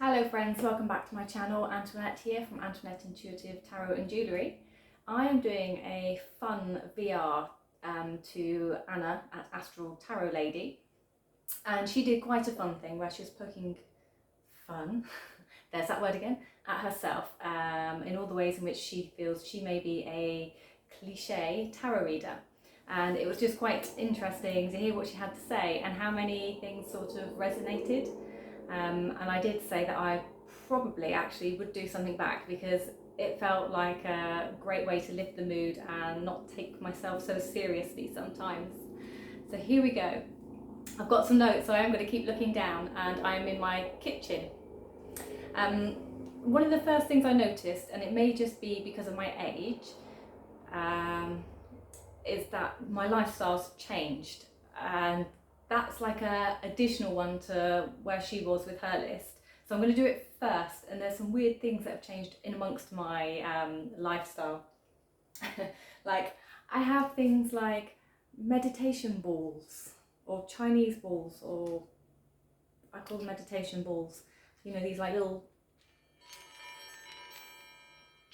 Hello friends, welcome back to my channel. Antoinette here from Antoinette Intuitive Tarot and Jewellery. I am doing a fun VR to Anna at Astral Tarot Lady, and she did quite a fun thing where she was poking fun, there's that word again, at herself in all the ways in which she feels she may be a cliche tarot reader. And it was just quite interesting to hear what she had to say and how many things sort of resonated. And I did say that I probably actually would do something back because it felt like a great way to lift the mood and not take myself so seriously sometimes. So here we go. I've got some notes, so I am going to keep looking down, and I'm in my kitchen. One of the first things I noticed, and it may just be because of my age, is that my lifestyle's changed, and that's like a additional one to where she was with her list. So I'm going to do it first, and there's some weird things that have changed in amongst my lifestyle. Like I have things like meditation balls or Chinese balls, or I call them meditation balls. You know, these like little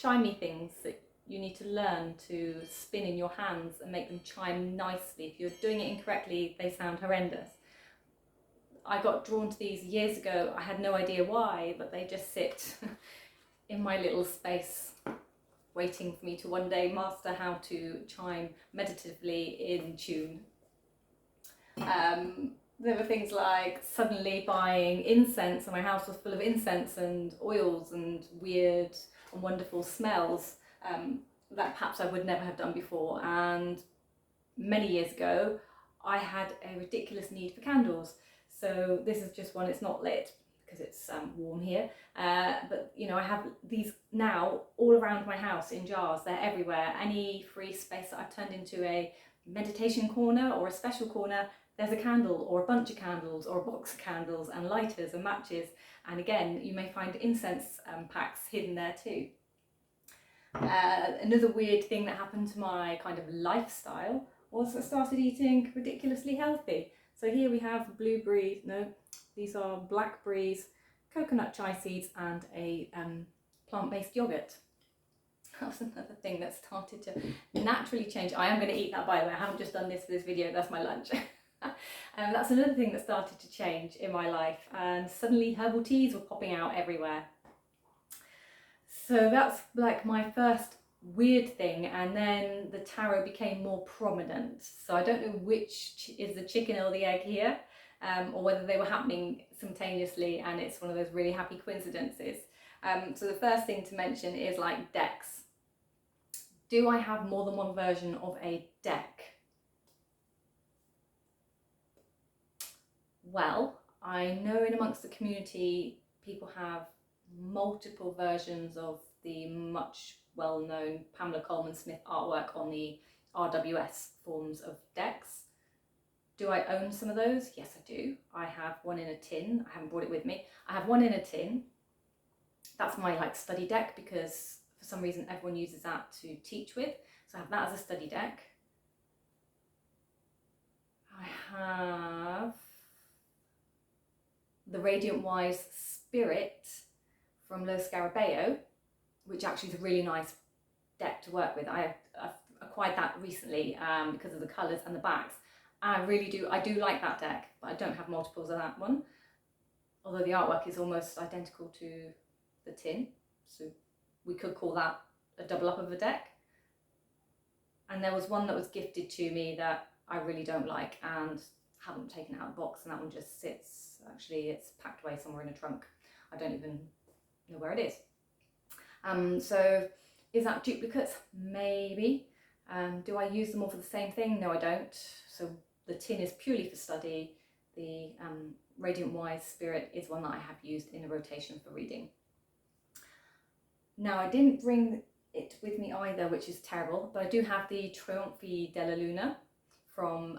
chimey things that you need to learn to spin in your hands and make them chime nicely. If you're doing it incorrectly, they sound horrendous. I got drawn to these years ago. I had no idea why, but they just sit in my little space waiting for me to one day master how to chime meditatively in tune. There were things like suddenly buying incense, and my house was full of incense and oils and weird and wonderful smells that perhaps I would never have done before. And many years ago, I had a ridiculous need for candles. So this is just one, it's not lit because it's warm here, but you know, I have these now all around my house in jars. They're everywhere. Any free space that I've turned into a meditation corner or a special corner, there's a candle or a bunch of candles or a box of candles and lighters and matches. And again, you may find incense packs hidden there too. Another weird thing that happened to my kind of lifestyle was I started eating ridiculously healthy. So here we have blueberries, no, these are blackberries, coconut chia seeds, and a plant-based yogurt. That's another thing that started to naturally change. I am going to eat that, by the way. I haven't just done this for this video, that's my lunch. That's another thing that started to change in my life, and suddenly herbal teas were popping out everywhere. So that's like my first weird thing, and then the tarot became more prominent. So I don't know which is the chicken or the egg here, or whether they were happening simultaneously and it's one of those really happy coincidences. So the first thing to mention is like decks. Do I have more than one version of a deck? Well, I know in amongst the community people have multiple versions of the much well-known Pamela Coleman Smith artwork on the RWS forms of decks. Do I own some of those? Yes, I do. I have one in a tin. I haven't brought it with me. I have one in a tin. That's my like study deck, because for some reason everyone uses that to teach with. So I have that as a study deck. I have the Radiant Wise Spirit from Lo Scarabeo, which actually is a really nice deck to work with. I've acquired that recently because of the colours and the backs. I do like that deck, but I don't have multiples of that one. Although the artwork is almost identical to the tin, so we could call that a double up of a deck. And there was one that was gifted to me that I really don't like and haven't taken it out of the box, and that one just sits, actually it's packed away somewhere in a trunk. I don't even know where it is. So is that duplicates? Maybe. Do I use them all for the same thing? No, I don't. So the tin is purely for study. The Radiant Wise Spirit is one that I have used in a rotation for reading. Now, I didn't bring it with me either, which is terrible, but I do have the Trionfi della Luna from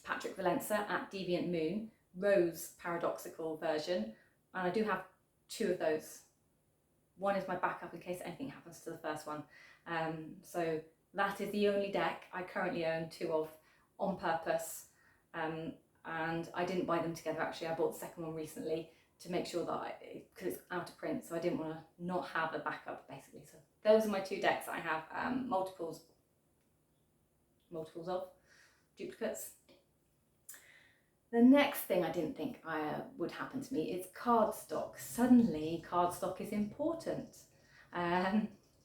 Patrick Valenza at Deviant Moon, Rose paradoxical version, and I do have two of those. One is my backup in case anything happens to the first one. So that is the only deck I currently own two of on purpose, and I didn't buy them together actually. I bought the second one recently to make sure that because it's out of print, so I didn't want to not have a backup basically. So those are my 2 decks I have multiples of duplicates. The next thing I didn't think would happen to me is cardstock. Suddenly cardstock is important.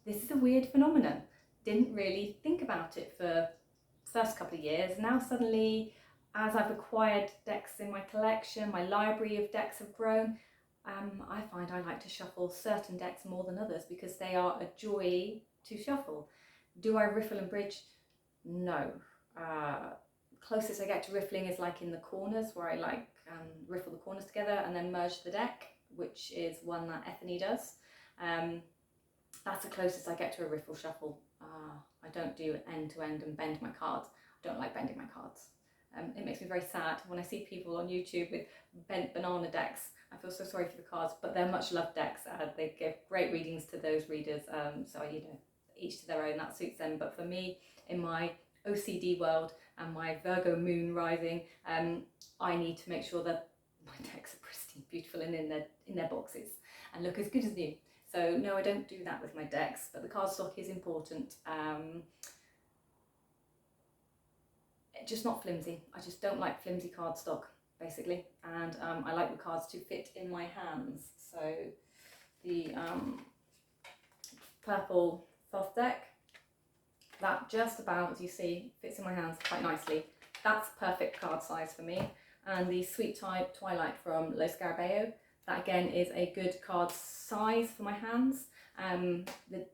This is a weird phenomenon. Didn't really think about it for the first couple of years. Now suddenly, as I've acquired decks in my collection, my library of decks have grown, I find I like to shuffle certain decks more than others because they are a joy to shuffle. Do I riffle and bridge? No. Closest I get to riffling is like in the corners, where I like riffle the corners together and then merge the deck, which is one that Ethany does. That's the closest I get to a riffle shuffle. I don't do end to end and bend my cards. I don't like bending my cards. It makes me very sad when I see people on YouTube with bent banana decks. I feel so sorry for the cards, but they're much loved decks. They give great readings to those readers, so you know, each to their own, that suits them. But for me, in my OCD world and my Virgo moon rising, I need to make sure that my decks are pristine, beautiful, and in their boxes and look as good as new. So no, I don't do that with my decks, but the cardstock is important. Just not flimsy. I just don't like flimsy cardstock, basically, and I like the cards to fit in my hands. So the purple Thoth deck, that just about, as you see, fits in my hands quite nicely. That's perfect card size for me. And the Sweet Twilight from Lo Scarabeo, that again is a good card size for my hands. The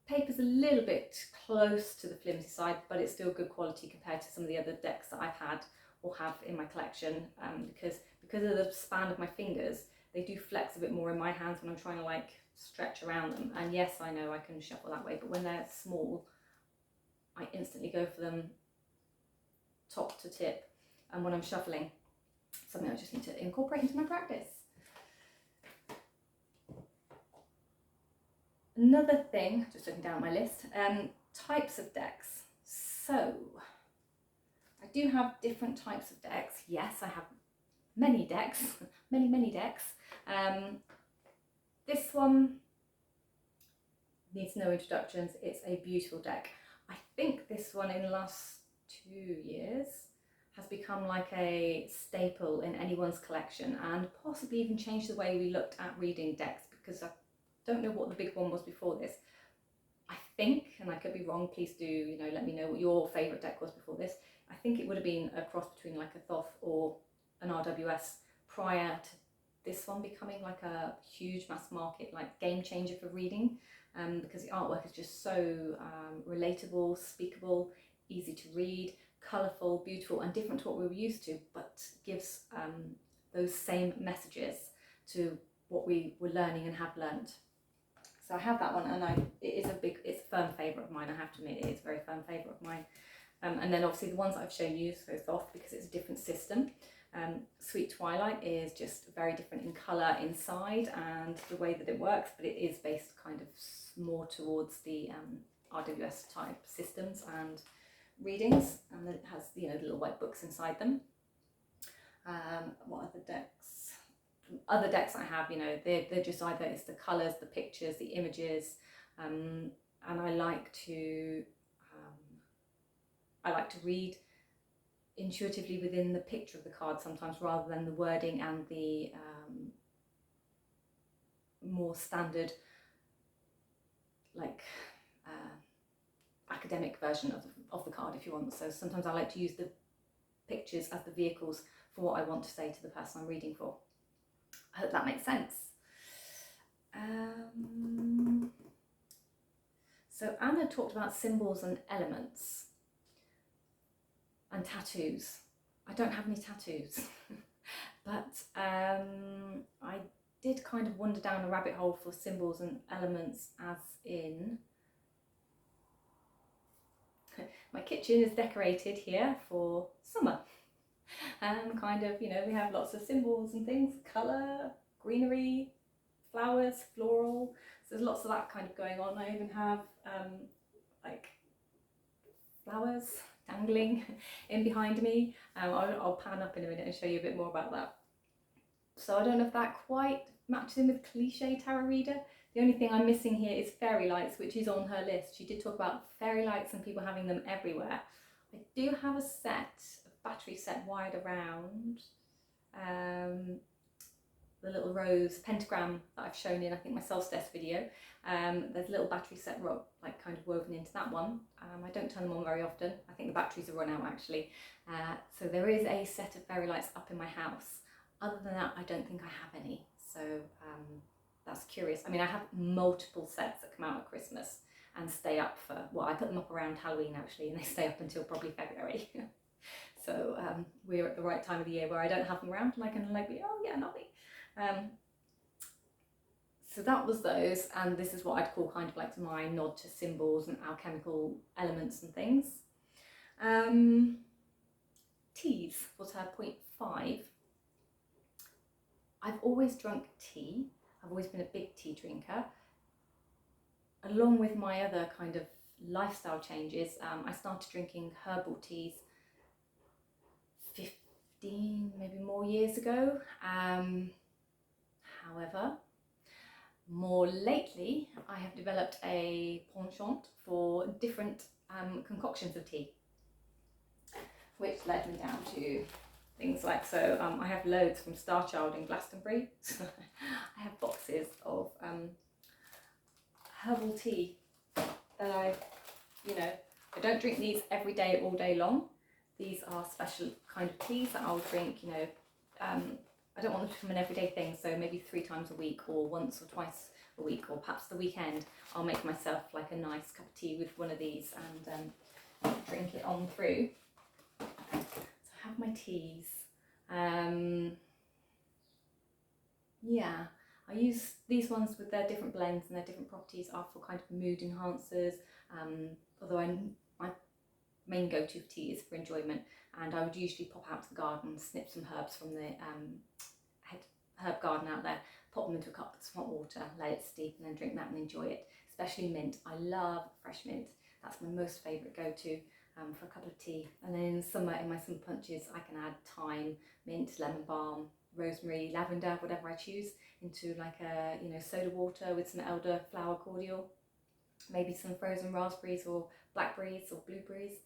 paper's a little bit close to the flimsy side, but it's still good quality compared to some of the other decks that I've had or have in my collection, because of the span of my fingers, they do flex a bit more in my hands when I'm trying to like stretch around them. And yes, I know I can shuffle that way, but when they're small, I instantly go for them top to tip. And when I'm shuffling, something I just need to incorporate into my practice. Another thing, just looking down my list, types of decks. So I do have different types of decks. Yes, I have many decks, many decks. This one needs no introductions. It's a beautiful deck. I think this one in the last 2 years has become like a staple in anyone's collection, and possibly even changed the way we looked at reading decks, because I don't know what the big one was before this. I think, and I could be wrong, please do let me know what your favourite deck was before this. I think it would have been a cross between like a Thoth or an RWS prior to this one becoming like a huge mass market like game changer for reading, because the artwork is just so relatable, speakable, easy to read, colourful, beautiful, and different to what we were used to, but gives those same messages to what we were learning and have learnt. So I have that one, and it's a firm favourite of mine. I have to admit, it is a very firm favourite of mine. And then obviously the ones that I've shown you, so Thoth, because it's a different system. Sweet Twilight is just very different in colour inside and the way that it works, but it is based kind of more towards the RWS type systems and readings, and then it has little white books inside them. What other decks? Other decks I have, they're just either it's the colours, the pictures, the images, and I like to read intuitively within the picture of the card sometimes, rather than the wording and the more standard like academic version of the card, if you want. So sometimes I like to use the pictures as the vehicles for what I want to say to the person I'm reading for. I hope that makes sense. So Anna talked about symbols and elements and tattoos. I don't have any tattoos, but I did kind of wander down a rabbit hole for symbols and elements, as in my kitchen is decorated here for summer. And kind of, we have lots of symbols and things, colour, greenery, flowers, floral. So there's lots of that kind of going on. I even have like flowers dangling in behind me. I'll pan up in a minute and show you a bit more about that. So I don't know if that quite matches in with cliche tarot reader. The only thing I'm missing here is fairy lights, which is on her list. She did talk about fairy lights and people having them everywhere. I do have a battery set wired around. The little rose pentagram that I've shown in, I think, my Solstice video. There's a little battery set like kind of woven into that one. I don't turn them on very often. I think the batteries have run out actually. So there is a set of fairy lights up in my house. Other than that, I don't think I have any. So that's curious. I mean, I have multiple sets that come out at Christmas and stay up for, well, I put them up around Halloween actually, and they stay up until probably February. So we're at the right time of the year where I don't have them around and I can like be, oh yeah, lovely. So that was those, and this is what I'd call kind of like my nod to symbols and alchemical elements and things. Teas was her point 5. I've always drunk tea. I've always been a big tea drinker. Along with my other kind of lifestyle changes, I started drinking herbal teas 15, maybe more years ago. However, more lately, I have developed a penchant for different concoctions of tea, which led me down to things like, so I have loads from Star Child in Glastonbury. I have boxes of herbal tea that I don't drink these every day, all day long. These are special kind of teas that I'll drink, I don't want them to become an everyday thing, so maybe 3 times a week or once or twice a week, or perhaps the weekend I'll make myself like a nice cup of tea with one of these and drink it on through. So I have my teas. Yeah, I use these ones with their different blends, and their different properties are for kind of mood enhancers, although my main go-to tea is for enjoyment, and I would usually pop out to the garden, snip some herbs from the herb garden out there, pop them into a cup of hot water, let it steep, and then drink that and enjoy it. Especially mint. I love fresh mint. That's my most favourite go-to for a cup of tea. And then in summer, in my summer punches, I can add thyme, mint, lemon balm, rosemary, lavender, whatever I choose, into like a soda water with some elderflower cordial, maybe some frozen raspberries or blackberries or blueberries,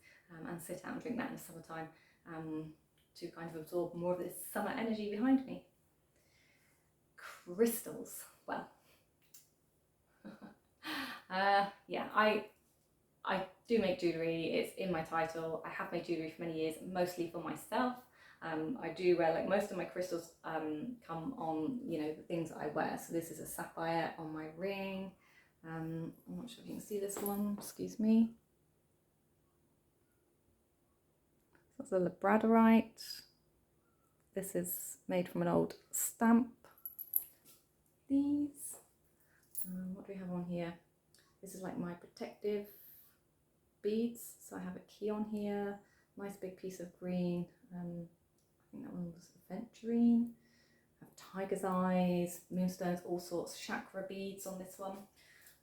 and sit out and drink that in the summertime to kind of absorb more of this summer energy behind me. Crystals, well, yeah, I do make jewellery. It's in my title. I have made jewellery for many years, mostly for myself. I do wear, like, most of my crystals come on, the things that I wear. So this is a sapphire on my ring. I'm not sure if you can see this one, excuse me. That's a labradorite. This is made from an old stamp. These, what do we have on here? This is like my protective beads. So I have a key on here, nice big piece of green. I think that one was aventurine. I have tiger's eyes, moonstones, all sorts, chakra beads on this one.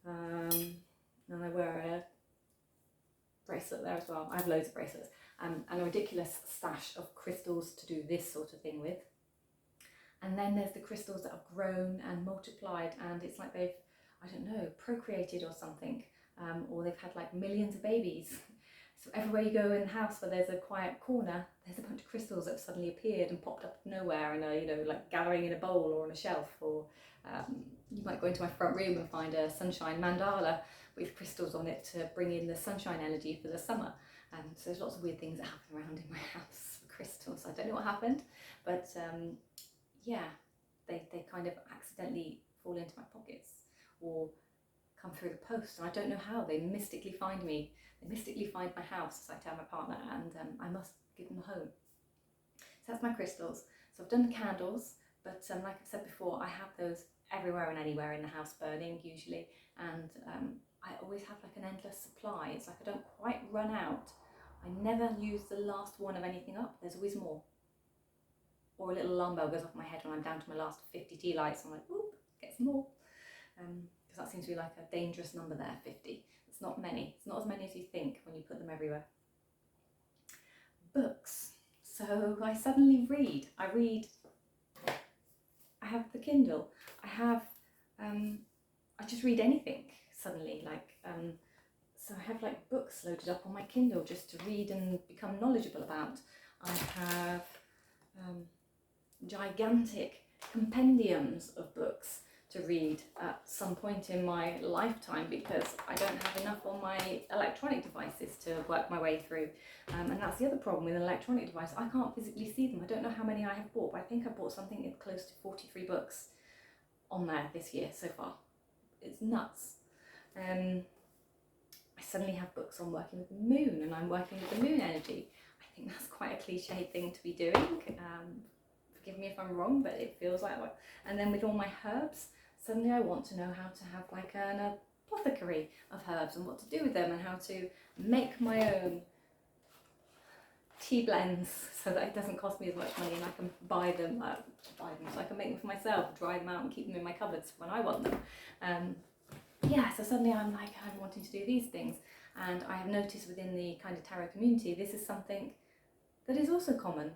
And I wear a bracelet there as well. I have loads of bracelets, and a ridiculous stash of crystals to do this sort of thing with. And then there's the crystals that have grown and multiplied, and it's like they've, I don't know, procreated or something, or they've had like millions of babies. So everywhere you go in the house where there's a quiet corner, there's a bunch of crystals that have suddenly appeared and popped up of nowhere and are, like gathering in a bowl or on a shelf. Or you might go into my front room and find a sunshine mandala with crystals on it to bring in the sunshine energy for the summer. So there's lots of weird things that happen around in my house for crystals. I don't know what happened, but yeah, they kind of accidentally fall into my pockets or come through the post, and I don't know how. They mystically find me. They mystically find my house, as I tell my partner, and I must give them a home. So that's my crystals. So I've done the candles, but like I've said before, I have those everywhere and anywhere in the house burning usually, and I always have like an endless supply. It's like I don't quite run out. I never use the last one of anything up. There's always more. Or a little alarm bell goes off my head when I'm down to my last 50 tea lights. I'm like, oop, get some more. Because that seems to be like a dangerous number there, 50. It's not many. It's not as many as you think when you put them everywhere. Books. So I suddenly read. I read have the Kindle. I just read anything suddenly, so I have like books loaded up on my Kindle just to read and become knowledgeable about. I have gigantic compendiums of books to read at some point in my lifetime because I don't have enough on my electronic devices to work my way through. And that's the other problem with an electronic device. I can't physically see them. I don't know how many I have bought, but I think I bought something close to 43 books on there this year so far. It's nuts. I suddenly have books on working with the moon, and I'm working with the moon energy. I think that's quite a cliche thing to be doing. Forgive me if I'm wrong, but it feels like that. And then with all my herbs, suddenly I want to know how to have like an apothecary of herbs and what to do with them and how to make my own tea blends so that it doesn't cost me as much money and I can buy them so I can make them for myself, dry them out and keep them in my cupboards when I want them. So suddenly I'm wanting to do these things, and I have noticed within the kind of tarot community this is something that is also common.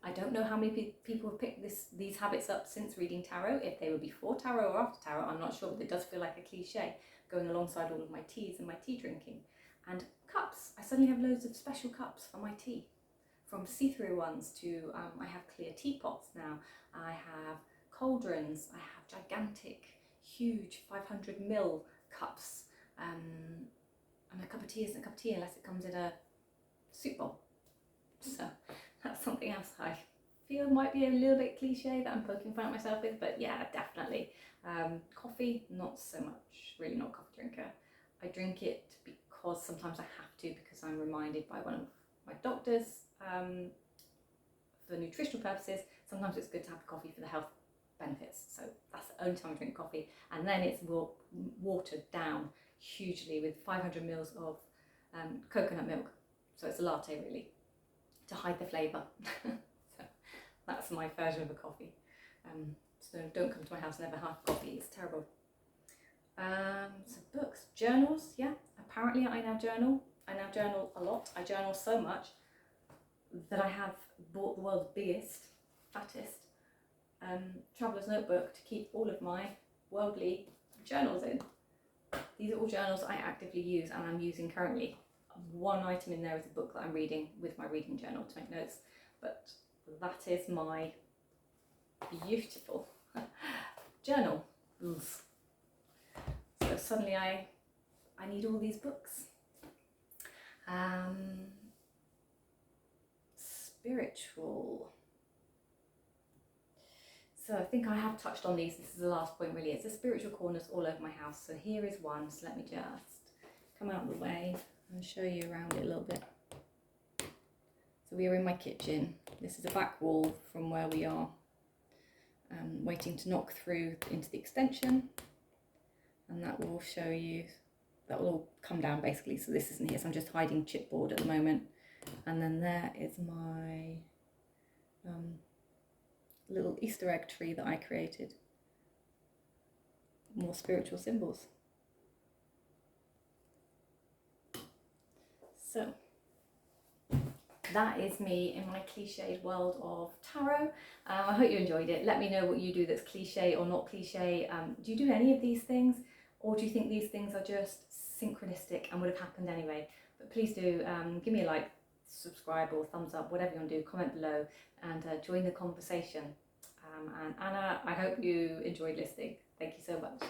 I don't know how many people have picked these habits up since reading tarot, if they were before tarot or after tarot, I'm not sure, but it does feel like a cliche going alongside all of my teas and my tea drinking. And cups, I suddenly have loads of special cups for my tea, from see-through ones to, I have clear teapots now, I have cauldrons, I have gigantic, huge 500ml cups, and a cup of tea isn't a cup of tea unless it comes in a soup bowl. So that's something else I feel might be a little bit cliche that I'm poking fun at myself with, but yeah, definitely. Coffee, not so much, really not a coffee drinker. I drink it because sometimes I have to, because I'm reminded by one of my doctors, for nutritional purposes, sometimes it's good to have coffee for the health benefits. So that's the only time I drink coffee, and then it's watered down hugely with 500ml of coconut milk. So it's a latte really, to hide the flavour. So that's my version of a coffee. So don't come to my house, never have coffee, it's terrible. So books, journals, yeah, apparently I now journal a lot. I journal so much that I have bought the world's biggest, fattest traveller's notebook to keep all of my worldly journals in. These are all journals I actively use and I'm using currently. One item in there is a book that I'm reading with my reading journal to make notes, but that is my beautiful journal. So suddenly I need all these books. Spiritual. So I think I have touched on these. This is the last point really. It's the spiritual corners all over my house. So here is one. So let me just come out of the way and show you around it a little bit. So we are in my kitchen. This is a back wall from where we are waiting to knock through into the extension. And that will show you, that will all come down basically. So this isn't here. So I'm just hiding chipboard at the moment. And then there is my little Easter egg tree that I created. More spiritual symbols. So that is me in my cliched world of tarot. I hope you enjoyed it. Let me know what you do that's cliche or not cliche. Do you do any of these things, or do you think these things are just synchronistic and would have happened anyway? But please do give me a like, subscribe or thumbs up, whatever you want to do, comment below and join the conversation. And Anna, I hope you enjoyed listening. Thank you so much.